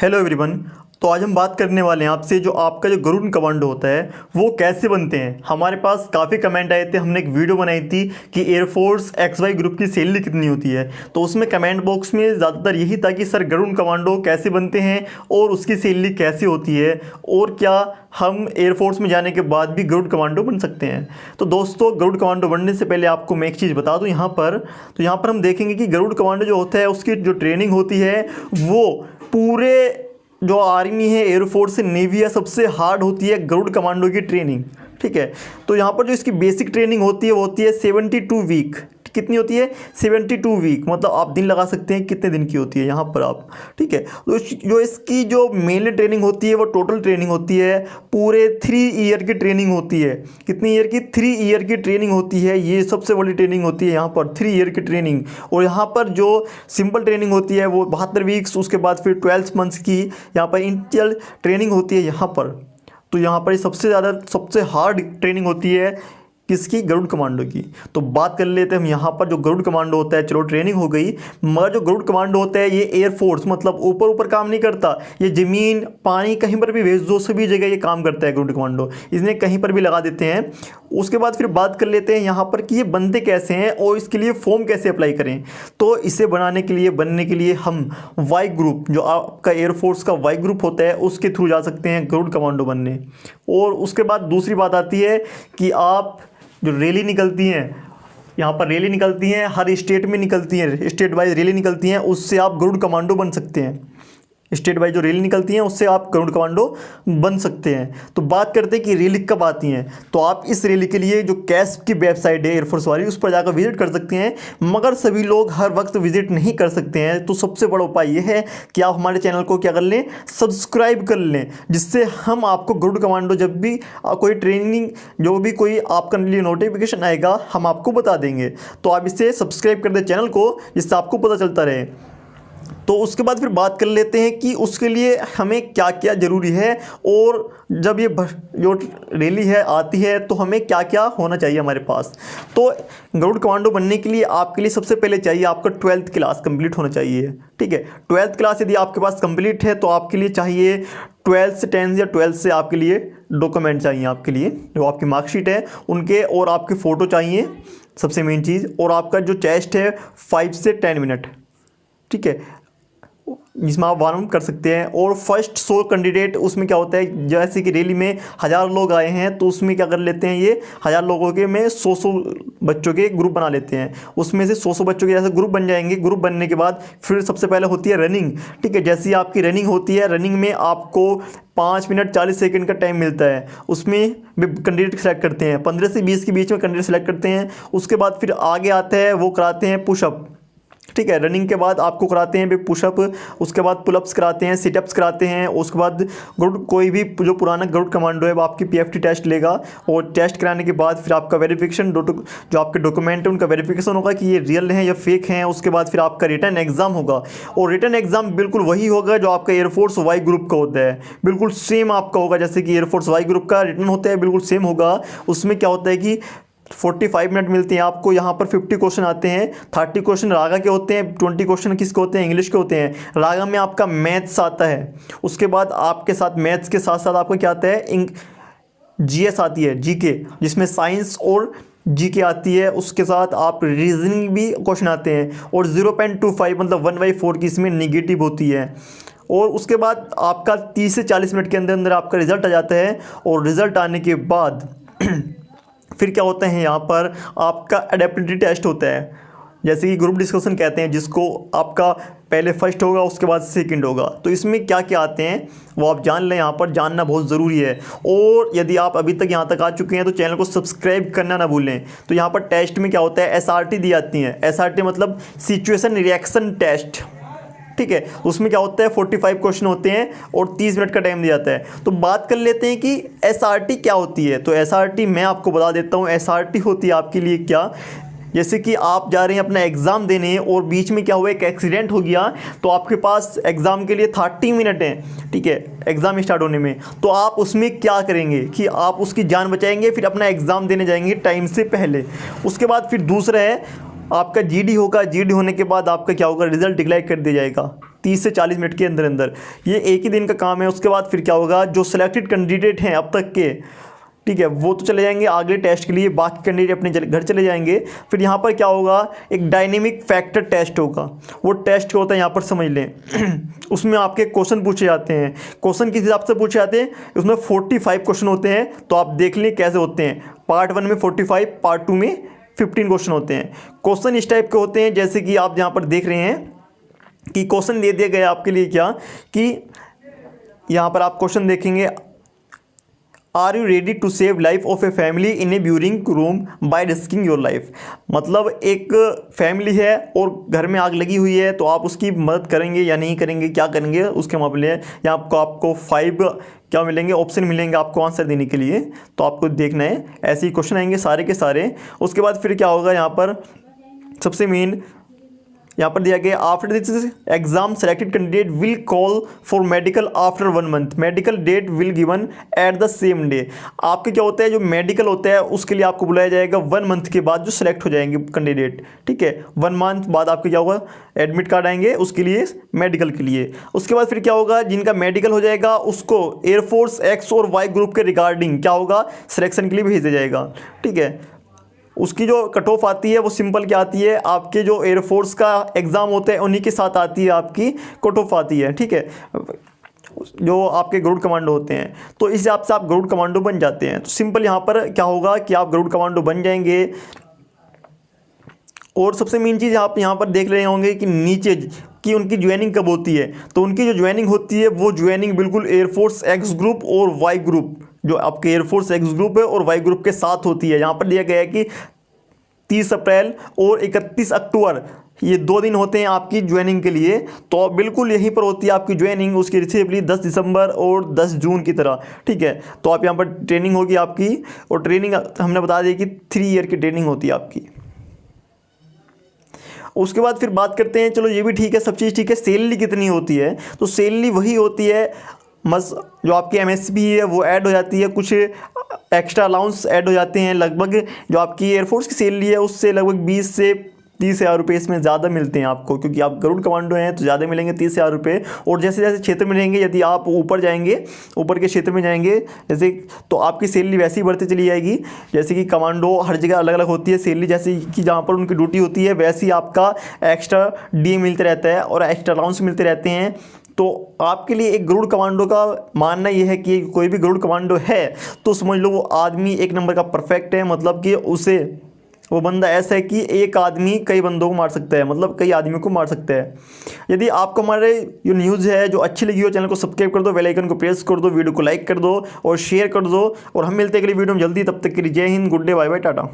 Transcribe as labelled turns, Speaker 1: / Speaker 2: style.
Speaker 1: Hello everyone. तो आज हम बात करने वाले हैं आपसे जो आपका जो गरुड़ कमांडो होता है वो कैसे बनते हैं। हमारे पास काफ़ी कमेंट आए थे, हमने एक वीडियो बनाई थी कि एयरफोर्स XY ग्रुप की सैलरी कितनी होती है। तो उसमें कमेंट बॉक्स में ज़्यादातर यही था कि सर गरुड़ कमांडो कैसे बनते हैं और उसकी सैलरी कैसे होती है और क्या हम एयरफोर्स में जाने के बाद भी गरुड़ कमांडो बन सकते हैं। तो दोस्तों, गरुड़ कमांडो बनने से पहले आपको मैं एक चीज़ बता दूँ यहाँ पर हम देखेंगे कि गरुड़ कमांडो जो होता है उसकी जो ट्रेनिंग होती है वो पूरे जो आर्मी है, एयरफोर्स है, नेवी है, सबसे हार्ड होती है गरुड़ कमांडो की ट्रेनिंग। ठीक है, तो यहाँ पर जो इसकी बेसिक ट्रेनिंग होती है वो होती है 72 वीक। कितनी होती है? 72 वीक। मतलब आप दिन लगा सकते हैं कितने दिन की होती है यहाँ पर आप। ठीक है, तो जो इसकी जो मेनली ट्रेनिंग होती है वो टोटल ट्रेनिंग होती है, पूरे 3 ईयर की ट्रेनिंग होती है। कितनी ईयर की? 3 ईयर की ट्रेनिंग होती है। ये सबसे बड़ी ट्रेनिंग होती है यहाँ पर, 3 ईयर की ट्रेनिंग। और यहाँ पर जो सिंपल ट्रेनिंग होती है वो 72 वीक्स, उसके बाद फिर 12 मंथ्स की यहाँ पर इंटीरियर ट्रेनिंग होती है यहाँ पर। तो यहाँ पर सबसे ज़्यादा सबसे हार्ड ट्रेनिंग होती है किसकी? गरुड़ कमांडो की। तो बात कर लेते हैं हम यहाँ पर जो गरुड़ कमांडो होता है। चलो ट्रेनिंग हो गई, मगर जो गरुड़ कमांडो होता है ये एयरफोर्स मतलब ऊपर ऊपर काम नहीं करता, ये ज़मीन पानी कहीं पर भी भेज दो सभी जगह ये काम करता है गरुड़ कमांडो। इसने कहीं पर भी लगा देते हैं। उसके बाद फिर बात कर लेते हैं यहाँ पर कि ये बनते कैसे हैं और इसके लिए फॉर्म कैसे अप्लाई करें। तो इसे बनने के लिए हम वाई ग्रुप, जो आपका एयरफोर्स का वाई ग्रुप होता है, उसके थ्रू जा सकते हैं गरुड़ कमांडो बनने। और उसके बाद दूसरी बात आती है कि आप जो रैली निकलती हैं, यहाँ पर रैली निकलती हैं, हर स्टेट में निकलती हैं, स्टेट वाइज रैली निकलती हैं, उससे आप गरुड़ कमांडो बन सकते हैं। स्टेट वाइज जो रैली निकलती हैं उससे आप गरुड़ कमांडो बन सकते हैं। तो बात करते हैं कि रैली कब आती हैं। तो आप इस रैली के लिए जो कैस्प की वेबसाइट है एयरफोर्स वाली, उस पर जाकर विजिट कर सकते हैं, मगर सभी लोग हर वक्त विजिट नहीं कर सकते हैं। तो सबसे बड़ा उपाय यह है कि आप हमारे चैनल को क्या कर लें, सब्सक्राइब कर लें, जिससे हम आपको गरुड़ कमांडो जब भी कोई ट्रेनिंग, जो भी कोई आपका लिए नोटिफिकेशन आएगा, हम आपको बता देंगे। तो आप इसे सब्सक्राइब कर दें चैनल को, जिससे आपको पता चलता रहे। तो उसके बाद फिर बात कर लेते हैं कि उसके लिए हमें क्या क्या ज़रूरी है, और जब ये जो रैली है आती है तो हमें क्या क्या होना चाहिए हमारे पास। तो गरुड़ कमांडो बनने के लिए आपके लिए सबसे पहले चाहिए आपका 12th क्लास कंप्लीट होना चाहिए। ठीक है, 12th क्लास यदि आपके पास कंप्लीट है तो आपके लिए चाहिए 12th से 10th या 12th से आपके लिए डॉक्यूमेंट चाहिए, आपके लिए जो आपकी मार्कशीट है उनके, और आपके फ़ोटो चाहिए सबसे मेन चीज़, और आपका जो टेस्ट है 5 से 10 मिनट। ठीक है, जिसमें आप वार्म कर सकते हैं। और फर्स्ट 100 कैंडिडेट, उसमें क्या होता है, जैसे कि रैली में 1000 लोग आए हैं तो उसमें क्या कर लेते हैं, ये 1000 लोगों के में 100 बच्चों के ग्रुप बना लेते हैं। उसमें से 100 बच्चों के जैसे ग्रुप बन जाएंगे। ग्रुप बनने के बाद फिर सबसे पहले होती है रनिंग। ठीक है, जैसी आपकी रनिंग होती है, रनिंग में आपको 5 मिनट 40 सेकंड का टाइम मिलता है। उसमें भी कैंडिडेट सेलेक्ट करते हैं, 15 से 20 के बीच में कैंडिडेट सेलेक्ट करते हैं। उसके बाद फिर आगे आते हैं, वो कराते हैं पुशअप। ठीक है, रनिंग के बाद आपको कराते हैं पुशअप, उसके बाद पुलअप्स कराते हैं, सिटअप्स कराते हैं। उसके बाद कोई भी जो पुराना गरुड़ कमांडो है वो आपकी PFT टेस्ट लेगा, और टेस्ट कराने के बाद फिर आपका वेरिफिकेशन, जो आपके डॉक्यूमेंट है उनका वेरिफिकेशन होगा कि ये रियल हैं या फेक हैं। उसके बाद फिर आपका रिटन एग्ज़ाम होगा, और रिटन एग्ज़ाम बिल्कुल वही होगा जो आपका एयरफोर्स वाई ग्रुप का होता है, बिल्कुल सेम आपका होगा। जैसे कि एयरफोर्स वाई ग्रुप का रिटन होता है बिल्कुल सेम होगा। उसमें क्या होता है कि 45 मिनट मिलते हैं आपको। यहाँ पर 50 क्वेश्चन आते हैं, 30 क्वेश्चन रागा के होते हैं, 20 क्वेश्चन किसके होते हैं, इंग्लिश के होते हैं। रागा में आपका मैथ्स आता है, उसके बाद आपके साथ मैथ्स के साथ साथ आपको क्या आता है, GS आती है, GK, जिसमें साइंस और GK आती है। उसके साथ आप रीजनिंग भी क्वेश्चन आते हैं, और 0.25 मतलब 1/4 की इसमें निगेटिव होती है। और उसके बाद आपका 30 से 40 मिनट के अंदर अंदर आपका रिज़ल्ट आ जाता है। और रिज़ल्ट आने के बाद फिर क्या होता है, यहाँ पर आपका एडेप्टिबिलिटी टेस्ट होता है, जैसे कि ग्रुप डिस्कशन कहते हैं, जिसको आपका पहले फर्स्ट होगा उसके बाद सेकंड होगा। तो इसमें क्या क्या आते हैं वो आप जान लें, यहाँ पर जानना बहुत ज़रूरी है। और यदि आप अभी तक यहाँ तक आ चुके हैं तो चैनल को सब्सक्राइब करना ना भूलें। तो यहाँ पर टेस्ट में क्या होता है, SRT दी जाती हैं। SRT मतलब सिचुएशन रिएक्शन टेस्ट। ठीक है, उसमें क्या होता है, 45 क्वेश्चन होते हैं और 30 मिनट का टाइम दिया जाता है। तो बात कर लेते हैं कि SRT क्या होती है। तो SRT मैं आपको बता देता हूँ, SRT होती है आपके लिए क्या, जैसे कि आप जा रहे हैं अपना एग्ज़ाम देने और बीच में क्या हुआ, एक एक्सीडेंट हो गया, तो आपके पास एग्ज़ाम के लिए 30 मिनट हैं। ठीक है, एग्ज़ाम स्टार्ट होने में, तो आप उसमें क्या करेंगे कि आप उसकी जान बचाएंगे, फिर अपना एग्ज़ाम देने जाएंगे टाइम से पहले। उसके बाद फिर दूसरा है आपका GD होगा। GD होने के बाद आपका क्या होगा, रिज़ल्ट डिक्लेयर कर दिया जाएगा। 30 से 40 मिनट के अंदर अंदर। ये एक ही दिन का काम है। उसके बाद फिर क्या होगा, जो सिलेक्टेड कैंडिडेट हैं अब तक के, ठीक है, वो तो चले जाएंगे अगले टेस्ट के लिए, बाकी कैंडिडेट अपने घर चले जाएंगे। फिर यहाँ पर क्या होगा, एक डायनेमिक फैक्टर टेस्ट होगा। वो टेस्ट क्या होता है यहाँ पर समझ लें। उसमें आपके क्वेश्चन पूछे जाते हैं, क्वेश्चन किस हिसाब से पूछे जाते हैं, उसमें 45 क्वेश्चन होते हैं। तो आप देख लें कैसे होते हैं। पार्ट 1 में 45, पार्ट 2 में 15 क्वेश्चन होते हैं। क्वेश्चन इस टाइप के होते हैं जैसे कि आप यहाँ पर देख रहे हैं कि क्वेश्चन दे दिया गया आपके लिए क्या, कि यहाँ पर आप क्वेश्चन देखेंगे, are you ready to save life of a family in a burning room by risking your life. मतलब एक फैमिली है और घर में आग लगी हुई है, तो आप उसकी मदद करेंगे या नहीं करेंगे, क्या करेंगे उसके मामले में। यहाँ आपको 5 क्या मिलेंगे, ऑप्शन मिलेंगे आपको आंसर देने के लिए। तो आपको देखना है, ऐसे ही क्वेश्चन आएंगे सारे के सारे। उसके बाद फिर क्या होगा, यहाँ पर सबसे मेन यहाँ पर दिया गया, after this exam selected candidate will call for medical after 1 month, medical date will given at the same day. आपके क्या होता है, जो मेडिकल होता है उसके लिए आपको बुलाया जाएगा 1 मंथ के बाद, जो सिलेक्ट हो जाएंगे कैंडिडेट, ठीक है। 1 मंथ बाद आपके क्या होगा, एडमिट कार्ड आएंगे उसके लिए, मेडिकल के लिए। उसके बाद फिर क्या होगा, जिनका मेडिकल हो जाएगा उसको एयरफोर्स एक्स और वाई ग्रुप के रिगार्डिंग क्या होगा, सिलेक्शन के लिए भेजा जाएगा, ठीक है। उसकी जो कट ऑफ आती है वो सिंपल क्या आती है, आपके जो एयरफोर्स का एग्ज़ाम होता है उन्हीं के साथ आती है, आपकी कट ऑफ आती है, ठीक है, जो आपके गरुड़ कमांडो होते हैं। तो इस हिसाब से आप गरुड़ कमांडो बन जाते हैं। तो सिंपल यहाँ पर क्या होगा कि आप गरुड़ कमांडो बन जाएंगे। और सबसे मेन चीज़ आप यहाँ पर देख रहे होंगे कि नीचे कि उनकी ज्वाइनिंग कब होती है। तो उनकी जो ज्वाइनिंग होती है वो ज्वाइनिंग बिल्कुल एयरफोर्स एक्स ग्रुप और वाई ग्रुप, जो आपके एयरफोर्स एक्स ग्रुप है और वाई ग्रुप के साथ होती है। यहाँ पर दिया गया है कि 30 अप्रैल और 31 अक्टूबर ये 2 दिन होते हैं आपकी ज्वाइनिंग के लिए। तो बिल्कुल यहीं पर होती है आपकी ज्वाइनिंग, उसकी रिसिवली 10 दिसंबर और 10 जून की तरह, ठीक है। तो आप यहाँ पर ट्रेनिंग होगी आपकी, और ट्रेनिंग हमने बता दी कि 3 ईयर की ट्रेनिंग होती है आपकी। उसके बाद फिर बात करते हैं, चलो ये भी ठीक है, सब चीज़ ठीक है, सैलरी कितनी होती है। तो सैलरी वही होती है, बस जो आपकी एमएसपी है वो ऐड हो जाती है, कुछ एक्स्ट्रा अलाउंस ऐड हो जाते हैं। लगभग जो आपकी एयरफोर्स की सैलरी है उससे लगभग 20 से 30 हज़ार रुपये इसमें ज़्यादा मिलते हैं आपको, क्योंकि आप गरुड़ कमांडो हैं तो ज़्यादा मिलेंगे 30 हज़ार रुपये। और जैसे जैसे क्षेत्र में रहेंगे, यदि आप ऊपर जाएंगे, ऊपर के क्षेत्र में जाएंगे जैसे, तो आपकी सैलरी वैसे ही बढ़ती चली जाएगी। जैसे कि कमांडो हर जगह अलग अलग होती है सैलरी, जैसे कि जहाँ पर उनकी ड्यूटी होती है वैसे ही आपका एक्स्ट्रा डी मिलते रहता है और एक्स्ट्रा अलाउंस मिलते रहते हैं। तो आपके लिए एक गरुड़ कमांडो का मानना यह है कि कोई भी गरुड़ कमांडो है तो समझ लो वो आदमी 1 नंबर का परफेक्ट है। मतलब कि उसे वो बंदा ऐसा है कि एक आदमी कई बंदों को मार सकता है, मतलब कई आदमियों को मार सकता है। यदि आपको हमारे ये न्यूज़ है जो अच्छी लगी हो, चैनल को सब्सक्राइब कर दो, बेल आइकन को प्रेस कर दो, वीडियो को लाइक कर दो और शेयर कर दो। और हम मिलते हैं अगली वीडियो में जल्दी, तब तक के लिए जय हिंद, good day, bye bye, Tata.